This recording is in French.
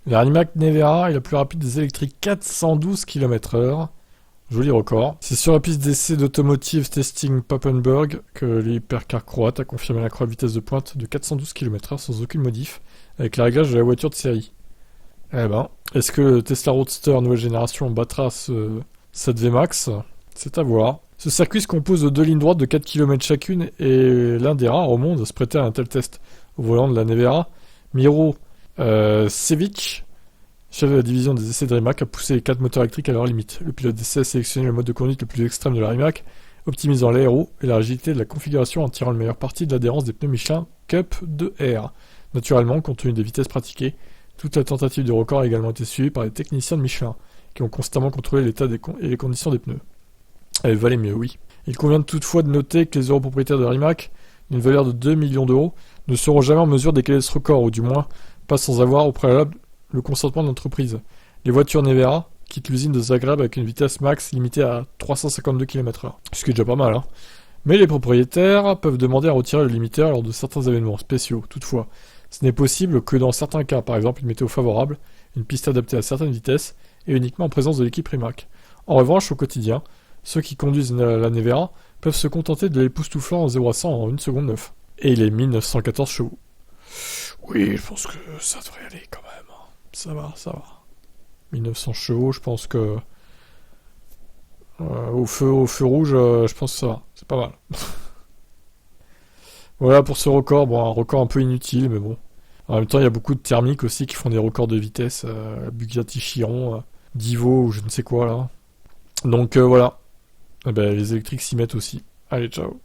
La Rimac Nevera est la plus rapide des électriques, 412 km/h. Joli record. C'est sur la piste d'essai d'Automotive Testing Papenburg que l'hypercar croate a confirmé la croix de vitesse de pointe de 412 km/h sans aucune modif, avec le réglage de la voiture de série. Eh ben, est-ce que le Tesla Roadster nouvelle génération battra cette VMAX? C'est à voir. Ce circuit se compose de deux lignes droites de 4 km chacune et l'un des rares au monde à se prêter à un tel test. Au volant de la Nevera, Miro Sevic, chef de la division des essais de Rimac, a poussé les 4 moteurs électriques à leur limite. Le pilote d'essai a sélectionné le mode de conduite le plus extrême de la Rimac, optimisant l'aéro et la rigidité de la configuration en tirant le meilleur parti de l'adhérence des pneus Michelin Cup 2R. Naturellement, compte tenu des vitesses pratiquées, toute la tentative de record a également été suivie par les techniciens de Michelin, qui ont constamment contrôlé l'état et les conditions des pneus. Elle valait mieux, oui. Il convient toutefois de noter que les europropriétaires de Rimac, d'une valeur de 2 millions d'euros, ne seront jamais en mesure d'égaler ce record, ou du moins pas sans avoir au préalable le consentement de l'entreprise. Les voitures Nevera quittent l'usine de Zagreb avec une vitesse max limitée à 352 km/h, ce qui est déjà pas mal, hein. Mais les propriétaires peuvent demander à retirer le limiteur lors de certains événements spéciaux. Toutefois, ce n'est possible que dans certains cas, par exemple une météo favorable, une piste adaptée à certaines vitesses, et uniquement en présence de l'équipe Rimac. En revanche, au quotidien, ceux qui conduisent la Nevera peuvent se contenter de l'époustouflant en 0 à 100 en 1 seconde 9. Et il est 1914 chevaux. Oui, je pense que ça devrait aller quand même. Ça va, ça va. 1900 chevaux, je pense que... au feu rouge, je pense que ça va. C'est pas mal. Voilà pour ce record. Bon, un record un peu inutile, mais bon. En même temps, il y a beaucoup de thermiques aussi qui font des records de vitesse. Bugatti Chiron, Divo ou je ne sais quoi là. Donc voilà. Eh ben, les électriques s'y mettent aussi. Allez, ciao.